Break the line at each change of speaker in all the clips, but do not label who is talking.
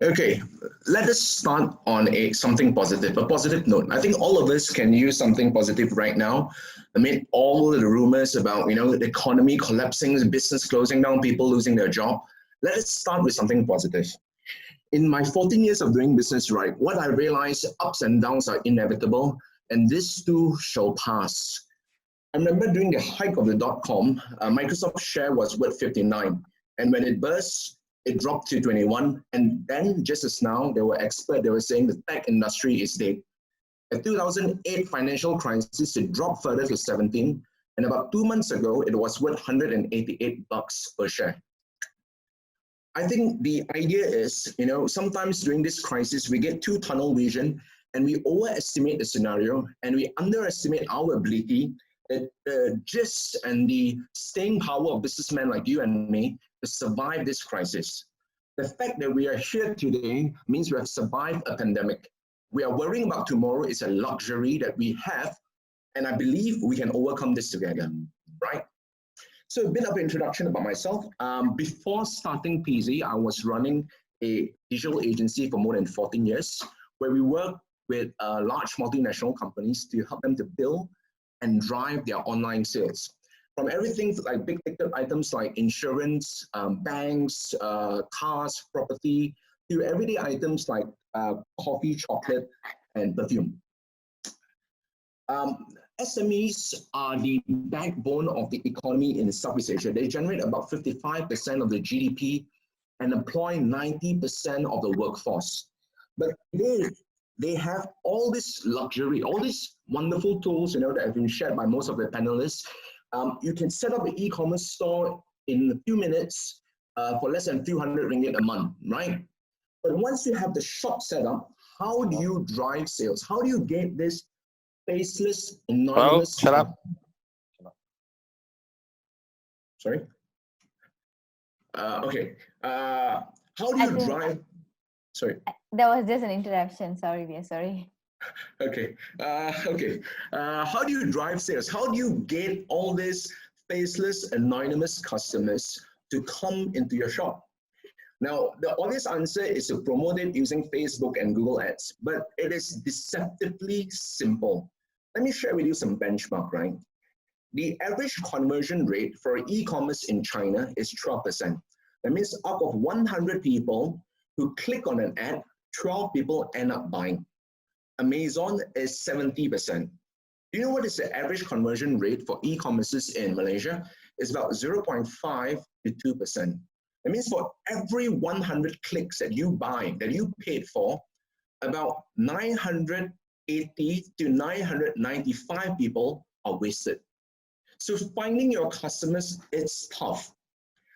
Okay, let us start on something positive, a positive note. I think all of us can use something positive right now amid all of the rumors about the economy collapsing, business closing down, people losing their job. Let us start with something positive. In my 14 years of doing business, right, what I realized, ups and downs are inevitable, and this too shall pass. I remember during the hike of the dot-com, Microsoft share was worth 59. And when it burst, it dropped to 21. And then just as now, there were experts, they were saying the tech industry is dead. The 2008 financial crisis, it dropped further to 17. And about 2 months ago, it was worth $188 per share. I think the idea is, sometimes during this crisis, we get too tunnel vision and we overestimate the scenario and we underestimate our ability, the gist and the staying power of businessmen like you and me to survive this crisis. The fact that we are here today means we have survived a pandemic. We are worrying about tomorrow is a luxury that we have, and I believe we can overcome this together, right? So a bit of introduction about myself. Before starting Peasy, I was running a digital agency for more than 14 years, where we work with large multinational companies to help them to build and drive their online sales. From everything like big ticket items like insurance, banks, cars, property, to everyday items like coffee, chocolate, and perfume. SMEs are the backbone of the economy in Southeast Asia. They generate about 55% of the GDP and employ 90% of the workforce. But they have all this luxury, all these wonderful tools, that have been shared by most of the panelists. You can set up an e-commerce store in a few minutes for less than a few hundred ringgit a month, right? But once you have the shop set up, how do you drive sales? How do you get this faceless, anonymous?
Hello? Shut up.
Sorry? Okay. How do you drive? Sorry.
There was just an interruption. Sorry, dear. Sorry.
Okay. How do you drive sales? How do you get all these faceless, anonymous customers to come into your shop? Now, the obvious answer is to promote it using Facebook and Google Ads, but it is deceptively simple. Let me share with you some benchmark, right? The average conversion rate for e-commerce in China is 12%. That means out of 100 people who click on an ad, 12 people end up buying. Amazon is 70%. Do you know what is the average conversion rate for e-commerces in Malaysia? It's about 0.5 to 2%. That means for every 100 clicks that you buy, that you paid for, about 980 to 995 people are wasted. So finding your customers, it's tough.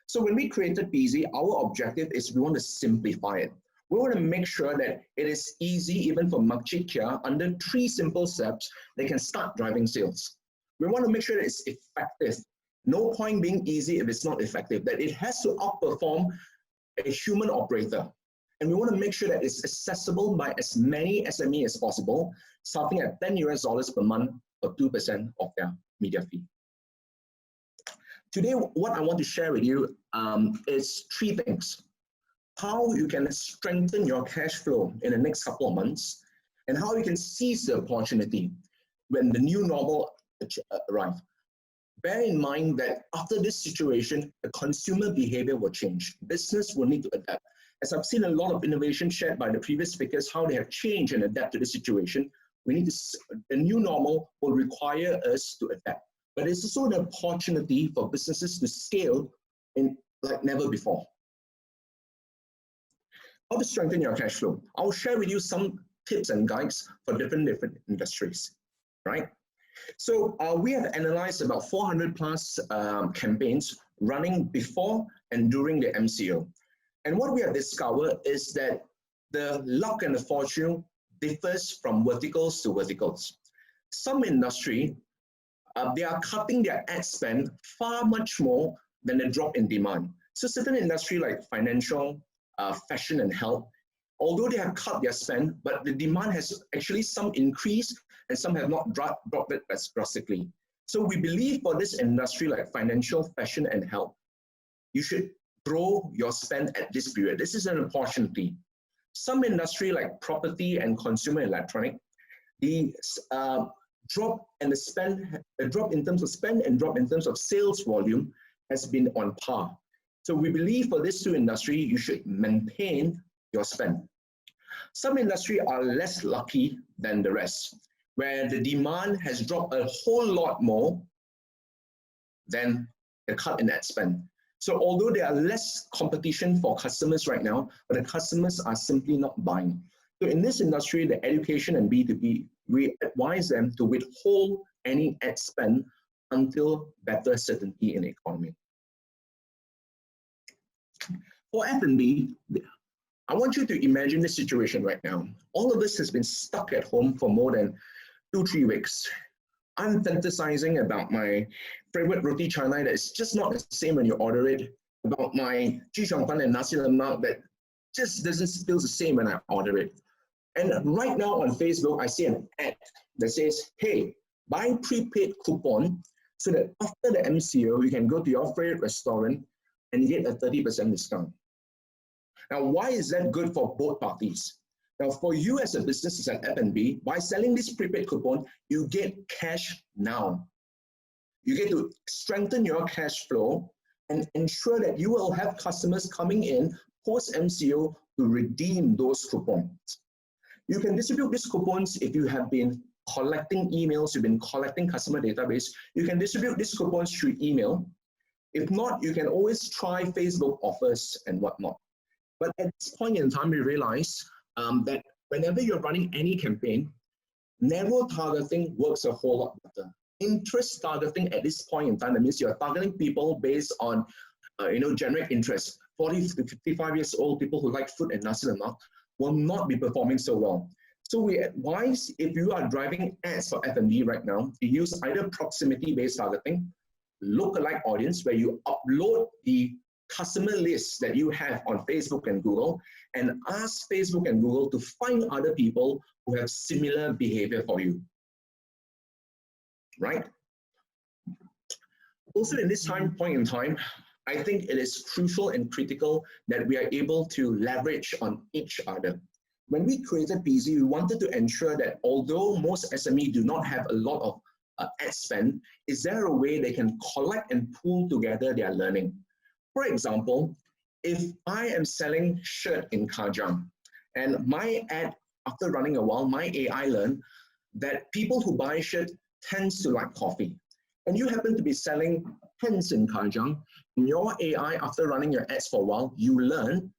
So when we created Peasy, our objective is we want to simplify it. We want to make sure that it is easy, even for Makcik Kia, under 3 simple steps, they can start driving sales. We want to make sure that it's effective. No point being easy if it's not effective, that it has to outperform a human operator. And we want to make sure that it's accessible by as many SME as possible, starting at $10 per month for 2% of their media fee. Today, what I want to share with you is 3 things. How you can strengthen your cash flow in the next couple of months, and how you can seize the opportunity when the new normal arrives. Bear in mind that after this situation, the consumer behavior will change. Business will need to adapt. As I've seen a lot of innovation shared by the previous speakers, how they have changed and adapt to the situation, the new normal will require us to adapt. But it's also an opportunity for businesses to scale in like never before. How to strengthen your cash flow? I'll share with you some tips and guides for different industries, right? So we have analyzed about 400 plus campaigns running before and during the MCO. And what we have discovered is that the luck and the fortune differs from verticals to verticals. Some industry, they are cutting their ad spend far much more than the drop in demand. So certain industry like financial, fashion and health, although they have cut their spend, but the demand has actually some increase and some have not dropped it as drastically. So we believe for this industry like financial, fashion and health, you should grow your spend at this period. This is an opportunity. Some industry like property and consumer electronic, the drop in terms of spend and drop in terms of sales volume has been on par. So we believe for these two industries, you should maintain your spend. Some industries are less lucky than the rest, where the demand has dropped a whole lot more than the cut in ad spend. So although there are less competition for customers right now, but the customers are simply not buying. So in this industry, the education and B2B, we advise them to withhold any ad spend until better certainty in the economy. For F&B, I want you to imagine this situation right now. All of us has been stuck at home for more than 2-3 weeks. I'm fantasizing about my favorite roti canai that is just not the same when you order it, about my ji xiang fan and nasi lemak that just doesn't feel the same when I order it. And right now on Facebook, I see an ad that says, hey, buy prepaid coupon so that after the MCO, you can go to your favorite restaurant and get a 30% discount. Now, why is that good for both parties? Now, for you as a business at F&B, by selling this prepaid coupon, you get cash now. You get to strengthen your cash flow and ensure that you will have customers coming in post-MCO to redeem those coupons. You can distribute these coupons if you have been collecting emails, you've been collecting customer database. You can distribute these coupons through email. If not, you can always try Facebook offers and whatnot. But at this point in time, we realize that whenever you're running any campaign, narrow targeting works a whole lot better. Interest targeting at this point in time, that means you're targeting people based on generic interest. 40 to 55 years old people who like food and nasi lemak will not be performing so well. So we advise, if you are driving ads for F&B right now, to use either proximity-based targeting, lookalike audience, where you upload the customer lists that you have on Facebook and Google and ask Facebook and Google to find other people who have similar behavior for you, right? Also in this point in time, I think it is crucial and critical that we are able to leverage on each other. When we created Peasy, we wanted to ensure that although most SME do not have a lot of ad spend, is there a way they can collect and pool together their learning? For example, if I am selling shirt in Kajang and my ad, after running a while, my AI learned that people who buy shirt tends to like coffee. And you happen to be selling pens in Kajang, in your AI, after running your ads for a while, you learn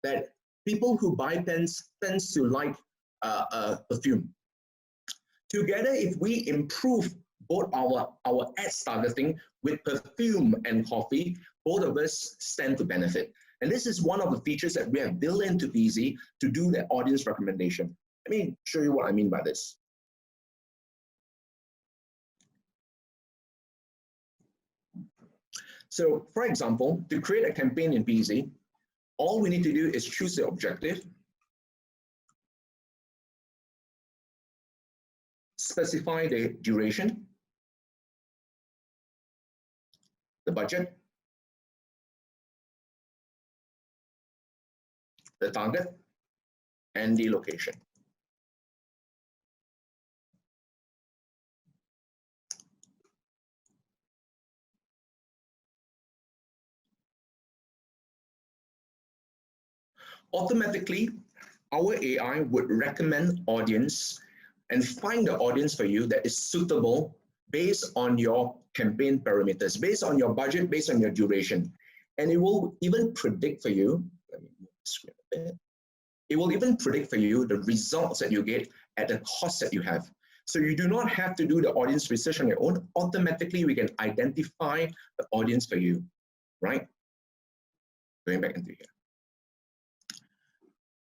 that people who buy pens tends to like perfume. Together, if we improve both our ads targeting with perfume and coffee, both of us stand to benefit. And this is one of the features that we have built into Peasy to do the audience recommendation. Let me show you what I mean by this. So, for example, to create a campaign in Peasy, all we need to do is choose the objective, specify the duration, the budget, the target, and the location. Automatically, our AI would recommend audience and find the audience for you that is suitable based on your campaign parameters, based on your budget, based on your duration. And it will even predict for you, let me move the screen a bit. It will even predict for you the results that you get at the cost that you have. So you do not have to do the audience research on your own. Automatically, we can identify the audience for you, right? Going back into here.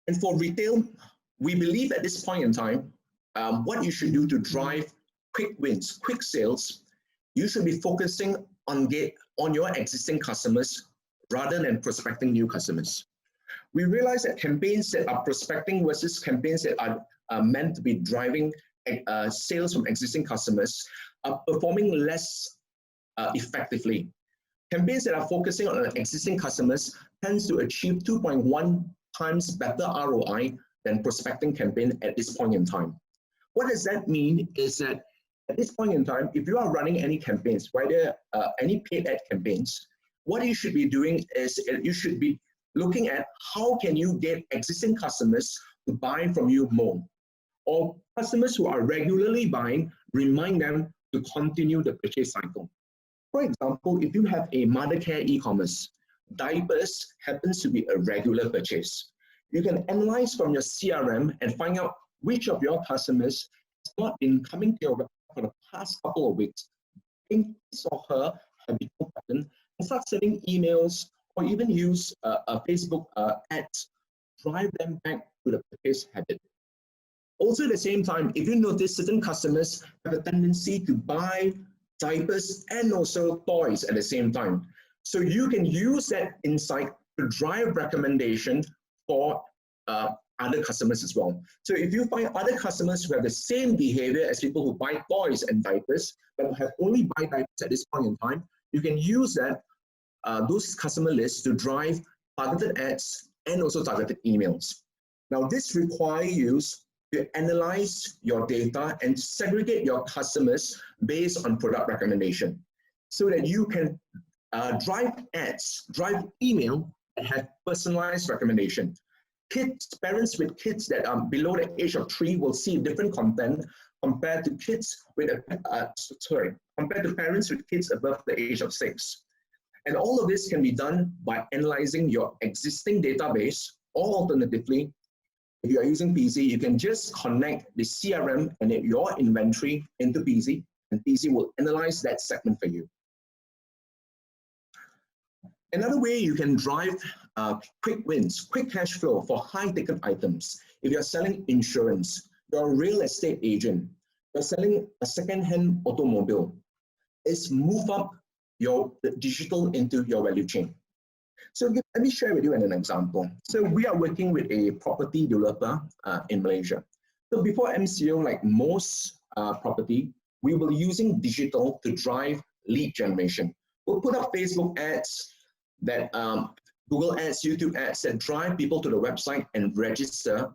And for retail, we believe at this point in time, what you should do to drive quick wins, quick sales, you should be focusing on your existing customers rather than prospecting new customers. We realize that campaigns that are prospecting versus campaigns that are meant to be driving sales from existing customers are performing less effectively. Campaigns that are focusing on existing customers tends to achieve 2.1 times better ROI than prospecting campaign at this point in time. What does that mean is that at this point in time, if you are running any campaigns, whether any paid ad campaigns, what you should be doing is you should be looking at how can you get existing customers to buy from you more, or customers who are regularly buying, remind them to continue the purchase cycle. For example, if you have a mother care e-commerce, diapers happens to be a regular purchase. You can analyze from your CRM and find out which of your customers has not been coming to your website for the past couple of weeks, in his or her habitual pattern, and start sending emails or even use Facebook ads, drive them back to the purchase habit. Also at the same time, if you notice certain customers have a tendency to buy diapers and also toys at the same time. So you can use that insight to drive recommendation for other customers as well. So if you find other customers who have the same behavior as people who buy toys and diapers, but have only buy diapers at this point in time, you can use that those customer lists to drive targeted ads and also targeted emails. Now this requires you to analyze your data and segregate your customers based on product recommendation so that you can drive ads, drive email and have personalized recommendation. Kids, parents with kids that are below the age of 3 will see different content compared to kids with compared to parents with kids above the age of 6. And all of this can be done by analyzing your existing database, or alternatively, if you are using Peasy, you can just connect the CRM and your inventory into Peasy, and Peasy will analyze that segment for you. Another way you can drive quick wins, quick cash flow for high-ticket items. If you're selling insurance, you're a real estate agent, you're selling a second-hand automobile, is move up your digital into your value chain. So let me share with you an example. So we are working with a property developer in Malaysia. So before MCO, like most property, we were using digital to drive lead generation. We'll put up Facebook ads, that Google ads, YouTube ads that drive people to the website and register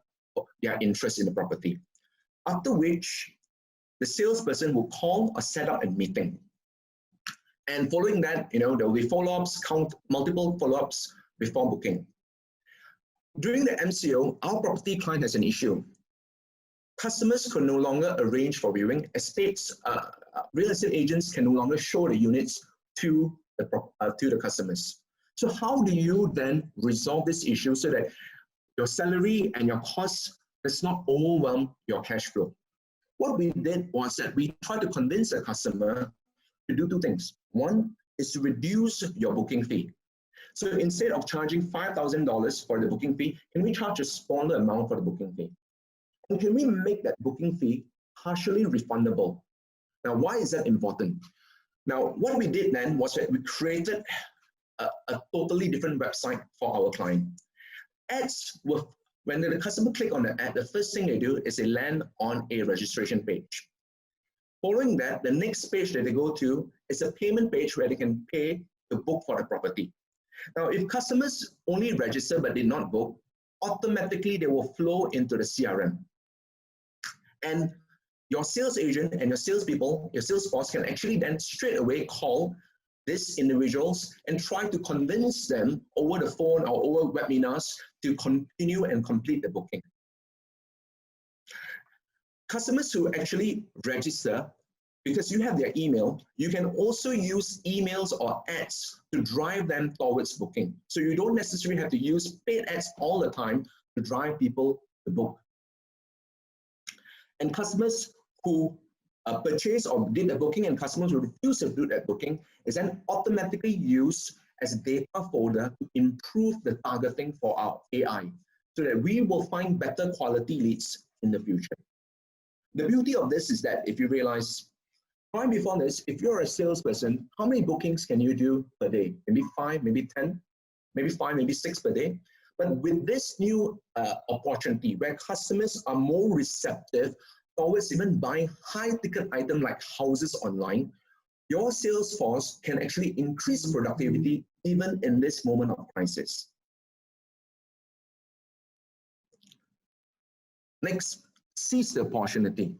their interest in the property. After which, the salesperson will call or set up a meeting. And following that, there will be follow-ups, multiple follow-ups before booking. During the MCO, our property client has an issue. Customers could no longer arrange for viewing. Real estate agents can no longer show the units to the customers. So how do you then resolve this issue so that your salary and your costs does not overwhelm your cash flow? What we did was that we tried to convince the customer to do two things. One is to reduce your booking fee. So instead of charging $5,000 for the booking fee, can we charge a smaller amount for the booking fee? And can we make that booking fee partially refundable? Now, why is that important? Now, what we did then was that we created a totally different website for our client. Ads were, when the customer click on the ad, the first thing they do is they land on a registration page. Following that, the next page that they go to is a payment page where they can pay to book for the property. Now, if customers only register but did not book, automatically they will flow into the CRM. And your sales agent and your salespeople, your sales force can actually then straight away call these individuals and try to convince them over the phone or over webinars to continue and complete the booking. Customers who actually register, because you have their email, you can also use emails or ads to drive them towards booking. So you don't necessarily have to use paid ads all the time to drive people to book. And customers who purchase or did the booking and customers who refuse to do that booking is then automatically used as a data folder to improve the targeting for our AI so that we will find better quality leads in the future. The beauty of this is that if you realize, right before this, if you're a salesperson, how many bookings can you do per day? Maybe 5, maybe 10, maybe 5, maybe 6 per day. But with this new opportunity where customers are more receptive towards even buying high-ticket items like houses online, your sales force can actually increase productivity even in this moment of crisis. Next, seize the opportunity.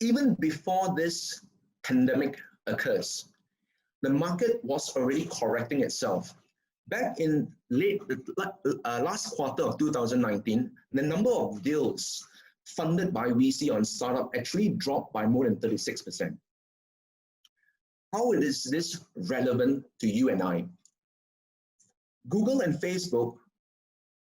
Even before this pandemic occurs, the market was already correcting itself. Back in last quarter of 2019, the number of deals funded by VC on startup actually dropped by more than 36%. How is this relevant to you and I? Google and Facebook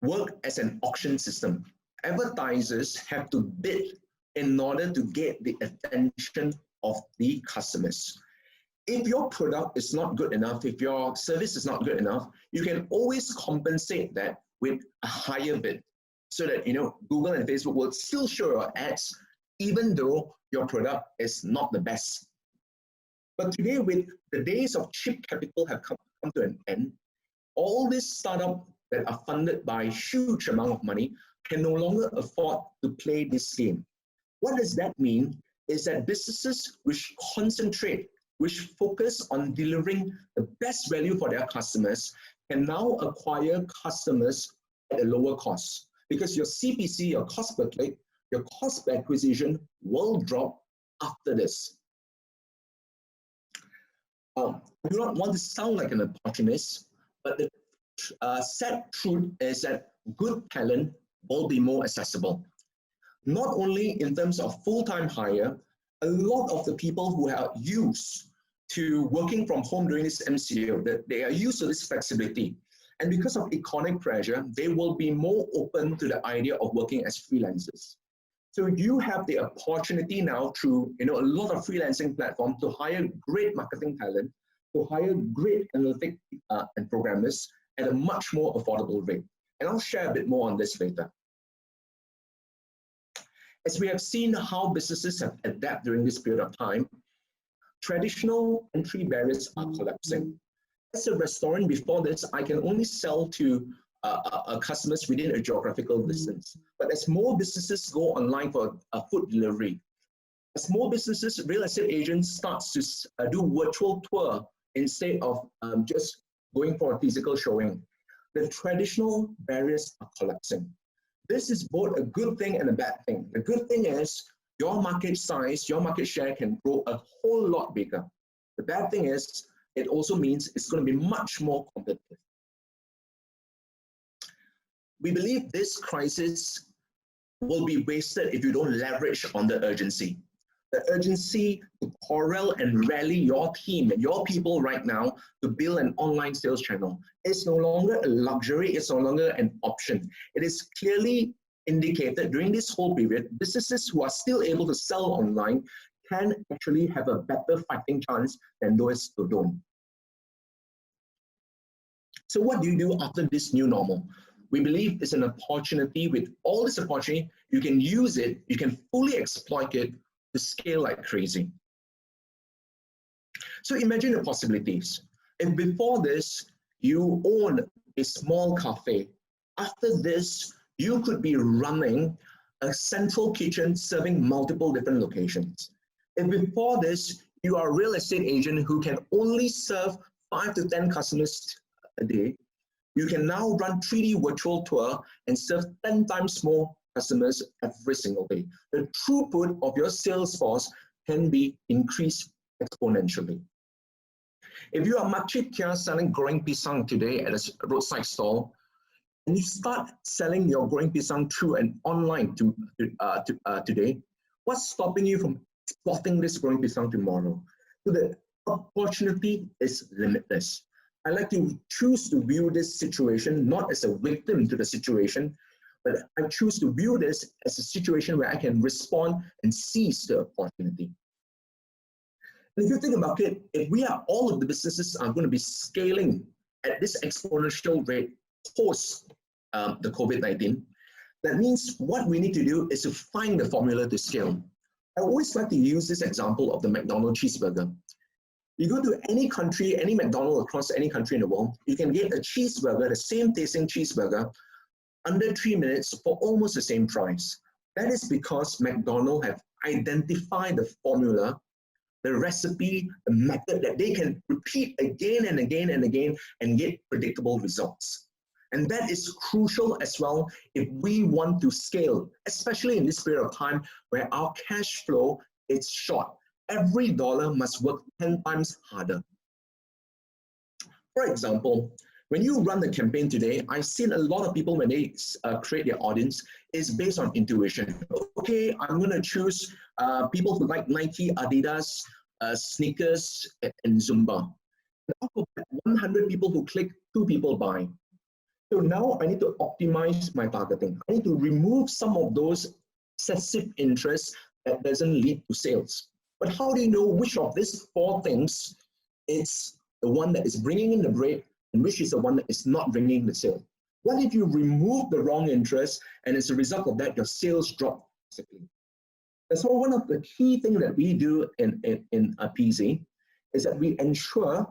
work as an auction system. Advertisers have to bid in order to get the attention of the customers. If your product is not good enough, if your service is not good enough, you can always compensate that with a higher bid so that Google and Facebook will still show your ads even though your product is not the best. But today, with the days of cheap capital have come to an end, all these startups that are funded by a huge amount of money can no longer afford to play this game. What does that mean? Is that businesses which concentrate, which focus on delivering the best value for their customers can now acquire customers at a lower cost, because your CPC, your cost per click, your cost per acquisition will drop after this. I do not want to sound like an opportunist, but the sad truth is that good talent will be more accessible. Not only in terms of full-time hire, a lot of the people who are used to working from home during this MCO, that they are used to this flexibility. And because of economic pressure, they will be more open to the idea of working as freelancers. So you have the opportunity now through a lot of freelancing platforms to hire great marketing talent, to hire great analytic and programmers at a much more affordable rate. And I'll share a bit more on this later. As we have seen how businesses have adapted during this period of time, traditional entry barriers are collapsing. As a restaurant before this, I can only sell to customers within a geographical distance. But as more businesses go online for food delivery, as more businesses, real estate agents starts to do virtual tour instead of just going for a physical showing, the traditional barriers are collapsing. This is both a good thing and a bad thing. The good thing is your market size, your market share can grow a whole lot bigger. The bad thing is it also means it's going to be much more competitive. We believe this crisis will be wasted if you don't leverage on the urgency. The urgency to corral and rally your team and your people right now to build an online sales channel. It's no longer a luxury, it's no longer an option. It is clearly indicated during this whole period, businesses who are still able to sell online can actually have a better fighting chance than those who don't. So what do you do after this new normal? We believe it's an opportunity. With all this opportunity, you can use it, you can fully exploit it to scale like crazy. So imagine the possibilities. If before this, you own a small cafe, after this, you could be running a central kitchen serving multiple different locations. If before this, you are a real estate agent who can only serve 5 to 10 customers a day, you can now run 3D virtual tour and serve 10 times more customers every single day. The throughput of your sales force can be increased exponentially. If you are makcik kia selling goreng pisang today at a roadside stall, and you start selling your goreng pisang through an online today, what's stopping you from exporting this goreng pisang tomorrow? So the opportunity is limitless. I like to choose to view this situation not as a victim to the situation, but I choose to view this as a situation where I can respond and seize the opportunity. And if you think about it, if all of the businesses are going to be scaling at this exponential rate post the COVID-19, that means what we need to do is to find the formula to scale. I always like to use this example of the McDonald's cheeseburger. You go to any country, any McDonald's across any country in the world, you can get a cheeseburger, the same tasting cheeseburger, under 3 minutes for almost the same price. That is because McDonald's have identified the formula, the recipe, the method that they can repeat again and again and again and get predictable results. And that is crucial as well if we want to scale, especially in this period of time where our cash flow is short. Every dollar must work 10 times harder. For example, when you run the campaign today, I've seen a lot of people when they create their audience, is based on intuition. Okay, I'm going to choose people who like Nike, Adidas, sneakers, and Zumba. And out of 100 people who click, 2 people buy. So now I need to optimize my targeting. I need to remove some of those excessive interests that doesn't lead to sales. But how do you know which of these 4 things is the one that is bringing in the bread and which is the one that is not bringing the sale? What if you remove the wrong interest and as a result of that, your sales drop drastically? And so one of the key things that we do in Peasy is that we ensure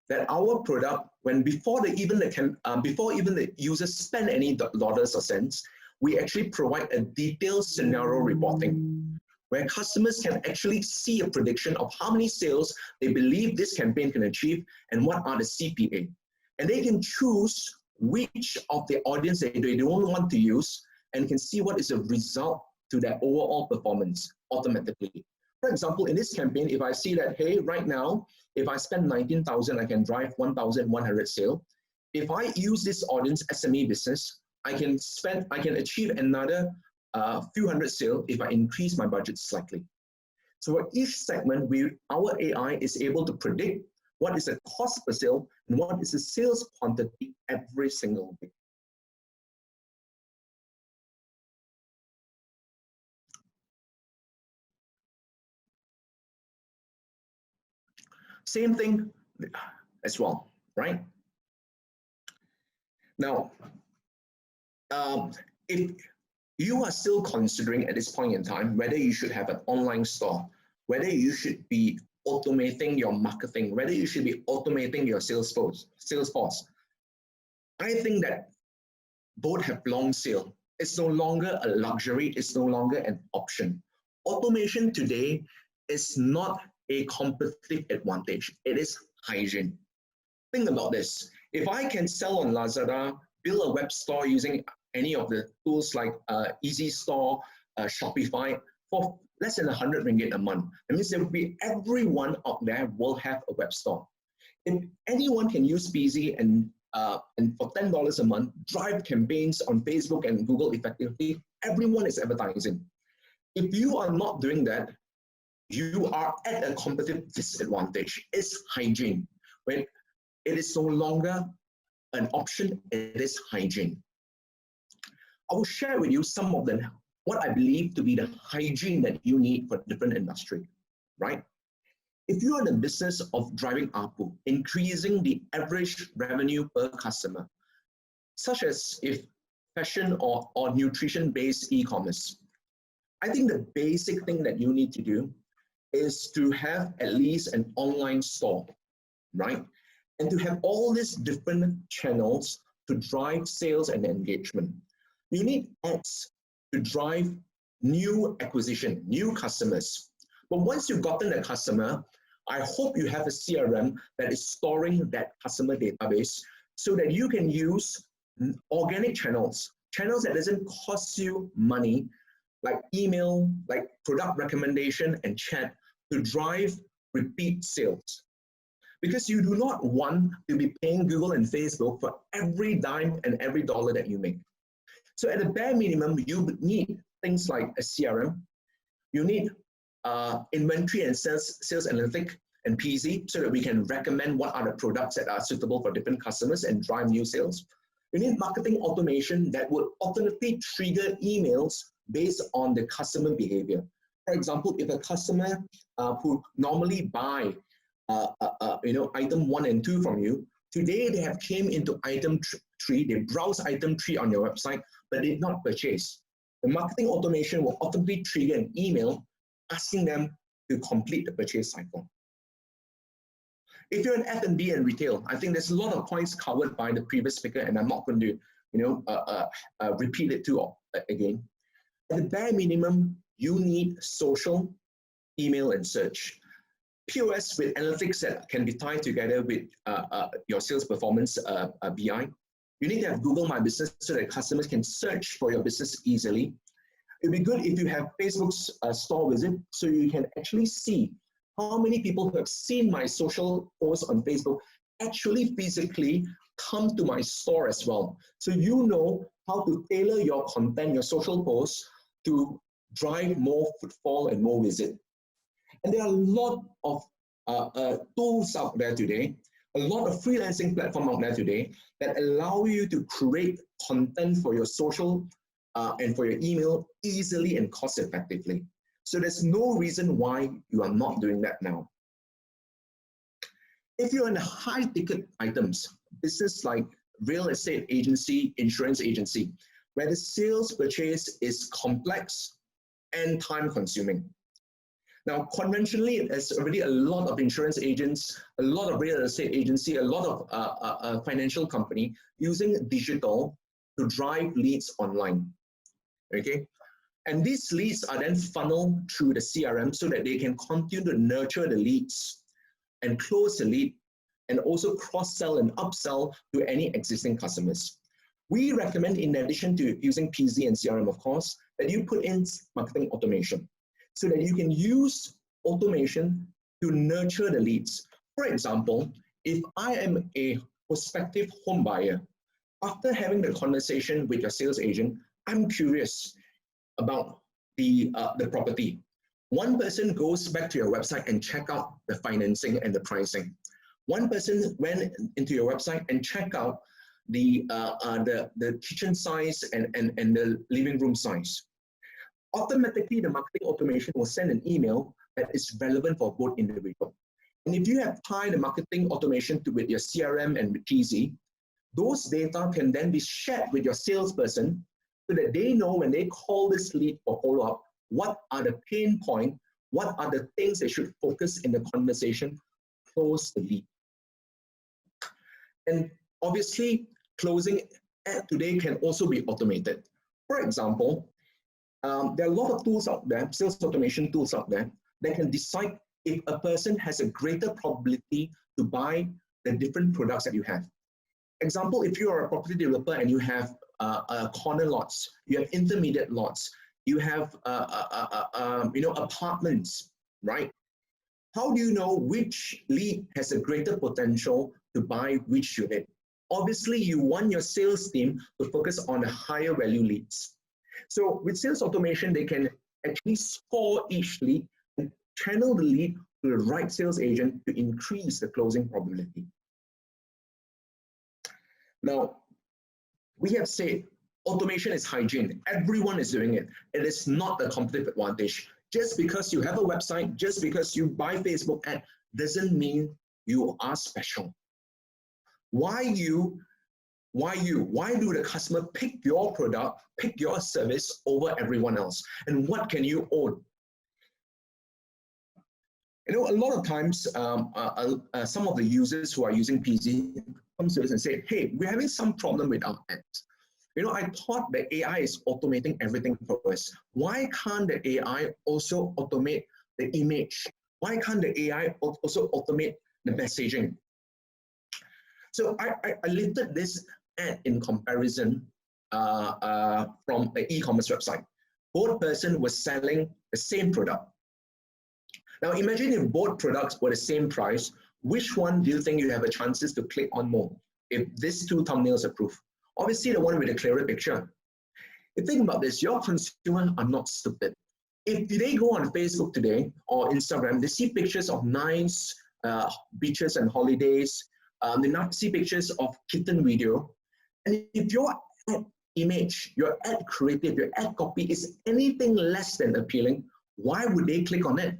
that our product, when before even the users spend any dollars or cents, we actually provide a detailed scenario reporting where customers can actually see a prediction of how many sales they believe this campaign can achieve and what are the CPA. And they can choose which of the audience they don't want to use and can see what is the result to their overall performance automatically. For example, in this campaign, if I see that, hey, right now, if I spend 19,000, I can drive 1,100 sale. If I use this audience SME business, I can achieve another few hundred sale if I increase my budget slightly. So for each segment, our AI is able to predict what is the cost per sale and what is the sales quantity every single week. Same thing as well, right? Now, if you are still considering at this point in time whether you should have an online store, whether you should be automating your marketing, whether you should be automating your sales force, I think that both have long sale. It's no longer a luxury, it's no longer an option. Automation today is not a competitive advantage, it is hygiene. Think about this. If I can sell on Lazada, build a web store using any of the tools like Easy Store, Shopify, for less than 100 ringgit a month, that means there will be everyone out there will have a web store. If anyone can use Peasy and for $10 a month, drive campaigns on Facebook and Google effectively, everyone is advertising. If you are not doing that, you are at a competitive disadvantage. It's hygiene. When it is no longer an option, it is hygiene. I will share with you some of them, what I believe to be the hygiene that you need for different industry, right? If you are in the business of driving ARPU, increasing the average revenue per customer, such as if fashion or nutrition-based e-commerce, I think the basic thing that you need to do is to have at least an online store, right? And to have all these different channels to drive sales and engagement. You need ads to drive new acquisition, new customers. But once you've gotten a customer, I hope you have a CRM that is storing that customer database so that you can use organic channels that doesn't cost you money, like email, like product recommendation and chat to drive repeat sales. Because you do not want to be paying Google and Facebook for every dime and every dollar that you make. So at the bare minimum, you need things like a CRM. You need inventory and sales analytic and Peasy so that we can recommend what are the products that are suitable for different customers and drive new sales. You need marketing automation that would automatically trigger emails based on the customer behavior. For example, if a customer who normally buy item 1 and 2 from you, today they have came into item 3, they browse item 3 on your website, but did not purchase. The marketing automation will automatically trigger an email asking them to complete the purchase cycle. If you're an F&B and retail, I think there's a lot of points covered by the previous speaker, and I'm not going to, repeat it too again. At the bare minimum, you need social, email, and search. POS with analytics that can be tied together with your sales performance BI. You need to have Google My Business so that customers can search for your business easily. It'd be good if you have Facebook's store visit so you can actually see how many people who have seen my social posts on Facebook actually physically come to my store as well. So you know how to tailor your content, your social posts to drive more footfall and more visit. And there are a lot of tools out there today, a lot of freelancing platforms out there today that allow you to create content for your social and for your email easily and cost effectively. So there's no reason why you are not doing that now. If you're in high ticket items, business like real estate agency, insurance agency, where the sales purchase is complex and time consuming. Now, conventionally, there's already a lot of insurance agents, a lot of real estate agency, a lot of financial company using digital to drive leads online, okay? And these leads are then funneled through the CRM so that they can continue to nurture the leads and close the lead and also cross-sell and upsell to any existing customers. We recommend, in addition to using Peasy and CRM, of course, that you put in marketing automation so that you can use automation to nurture the leads. For example, if I am a prospective home buyer, after having the conversation with your sales agent, I'm curious about the property. One person goes back to your website and check out the financing and the pricing. One person went into your website and checked out the kitchen size and the living room size. Automatically, the marketing automation will send an email that is relevant for both individuals. And if you have tied the marketing automation with your CRM and with Peasy, those data can then be shared with your salesperson so that they know when they call this lead for follow-up, what are the pain points, what are the things they should focus in the conversation, close the lead. And obviously, closing today can also be automated. For example, there are a lot of tools out there, sales automation tools out there, that can decide if a person has a greater probability to buy the different products that you have. Example, if you are a property developer and you have corner lots, you have intermediate lots, you have apartments, right? How do you know which lead has a greater potential to buy which unit? Obviously, you want your sales team to focus on the higher value leads. So with sales automation, they can actually score each lead and channel the lead to the right sales agent to increase the closing probability. Now, we have said automation is hygiene. Everyone is doing it. It is not a competitive advantage. Just because you have a website, just because you buy Facebook ad, doesn't mean you are special. Why do the customer pick your product, pick your service over everyone else? And what can you own? A lot of times, some of the users who are using Peasy come to us and say, hey, we're having some problem with our ads. I thought the AI is automating everything for us. Why can't the AI also automate the image? Why can't the AI also automate the messaging? So I lifted this ad in comparison from an e-commerce website. Both person was selling the same product. Now imagine if both products were the same price, which one do you think you have a chances to click on more if these two thumbnails are proof? Obviously the one with a clearer picture. If you think about this, your consumers are not stupid. If they go on Facebook today or Instagram, they see pictures of nice beaches and holidays, they not see pictures of kitten video. And if your ad image, your ad creative, your ad copy is anything less than appealing, why would they click on it?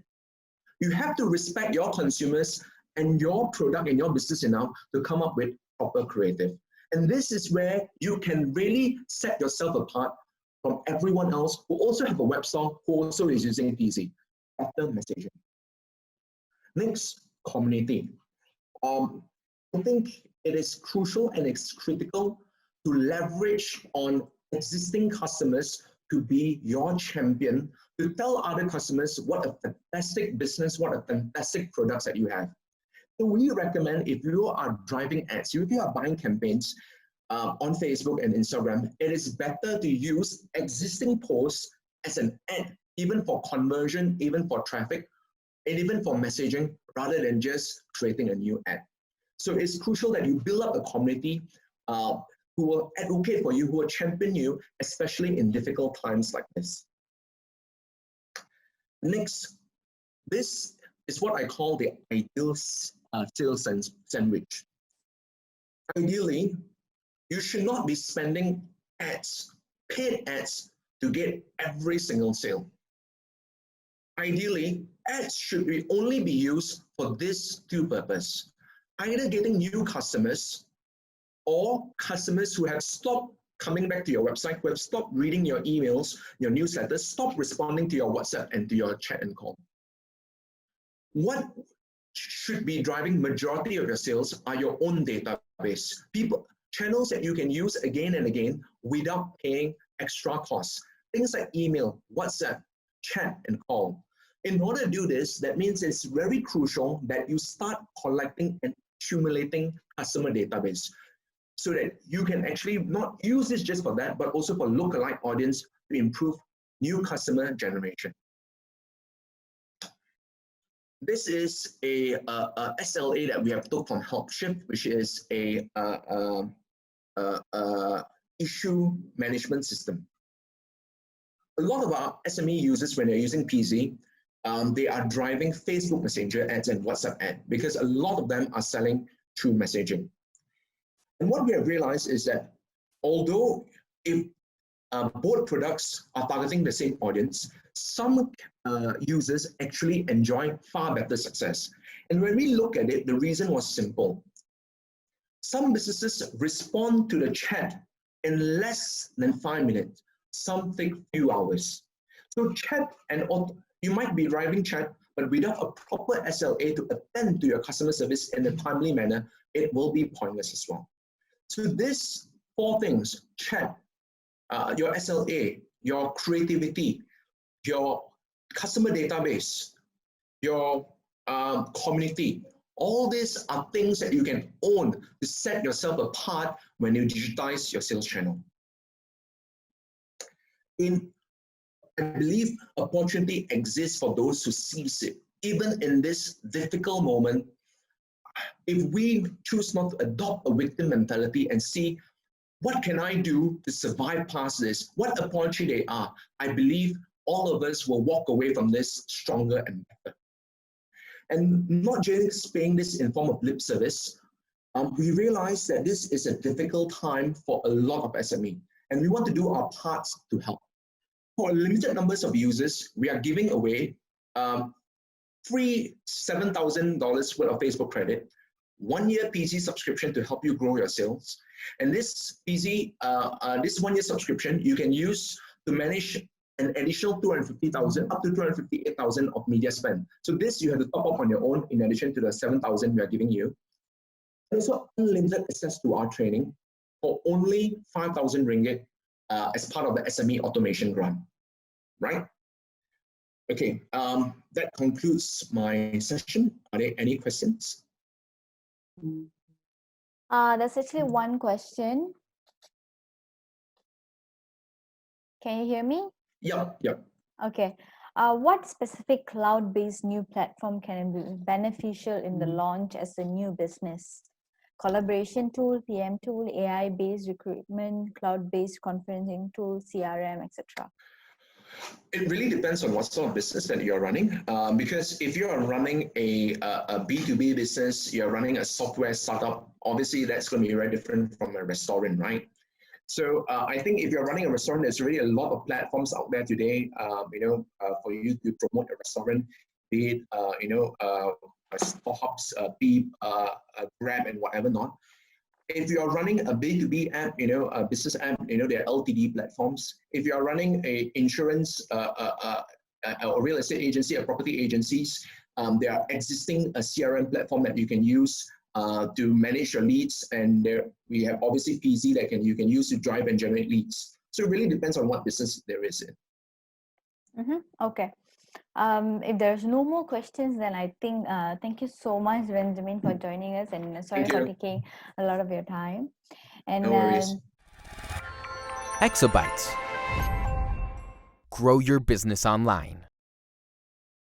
You have to respect your consumers and your product and your business enough to come up with proper creative. And this is where you can really set yourself apart from everyone else who also have a web store, who also is using Peasy. Better messaging. Next, community. I think it is crucial and it's critical to leverage on existing customers to be your champion, to tell other customers what a fantastic business, what a fantastic products that you have. So we recommend, if you are driving ads, if you are buying campaigns on Facebook and Instagram, it is better to use existing posts as an ad, even for conversion, even for traffic, and even for messaging, rather than just creating a new ad. So it's crucial that you build up a community who will advocate for you, who will champion you, especially in difficult times like this. Next, this is what I call the ideal sales sandwich. Ideally, you should not be spending ads, paid ads, to get every single sale. Ideally, ads should only be used for this two purposes: either getting new customers or customers who have stopped coming back to your website, who have stopped reading your emails, your newsletters, stopped responding to your WhatsApp and to your chat and call. What should be driving majority of your sales are your own database, channels that you can use again and again without paying extra costs. Things like email, WhatsApp, chat, and call. In order to do this, that means it's very crucial that you start collecting and accumulating customer database, so that you can actually not use this just for that, but also for lookalike audience to improve new customer generation. This is a SLA that we have took from HelpShift, which is a issue management system. A lot of our SME users, when they're using Peasy, they are driving Facebook Messenger ads and WhatsApp ads, because a lot of them are selling through messaging. And what we have realized is that although if both products are targeting the same audience, some users actually enjoy far better success. And when we look at it, the reason was simple. Some businesses respond to the chat in less than 5 minutes. Some take few hours. So chat, and you might be driving chat, but without a proper SLA to attend to your customer service in a timely manner, it will be pointless as well. So these 4 things: chat, your SLA, your creativity, your customer database, your community, all these are things that you can own to set yourself apart when you digitize your sales channel. I believe opportunity exists for those who seize it. Even in this difficult moment, if we choose not to adopt a victim mentality and see what can I do to survive past this, what opportunity they are, I believe all of us will walk away from this stronger and better. And not just paying this in form of lip service, we realize that this is a difficult time for a lot of SME, and we want to do our parts to help. For limited numbers of users, we are giving away free $7,000 worth of Facebook credit, 1-year Peasy subscription to help you grow your sales. And this Peasy, this 1-year subscription, you can use to manage an additional $250,000 up to $258,000 of media spend. So this you have to top up on your own in addition to the $7,000 we are giving you. And also unlimited access to our training for only 5,000 ringgit as part of the SME automation grant, right? Okay, that concludes my session. Are there any questions?
There's actually one question. Can you hear me?
Yep.
Okay. What specific cloud-based new platform can be beneficial in the launch as a new business? Collaboration tool, PM tool, AI-based recruitment, cloud-based conferencing tool, CRM, etc.
It really depends on what sort of business that you're running. Because if you are running a B2B business, you're running a software startup, obviously that's going to be very different from a restaurant, right? So I think if you're running a restaurant, there's really a lot of platforms out there today, for you to promote a restaurant, be it, Hubs, Beep, Grab, and whatever not. If you are running a B2B app, a business app, there are LTD platforms. If you are running a insurance, a real estate agency, a property agencies, there are existing CRM platform that you can use to manage your leads, and there we have obviously Peasy that you can use to drive and generate leads. So it really depends on what business there is in.
Okay. If there's no more questions, then I think thank you so much, Benjamin, for joining us, and sorry
Thank
for
you.
taking a lot of your time. And
No worries.
Exabytes. Grow your business online.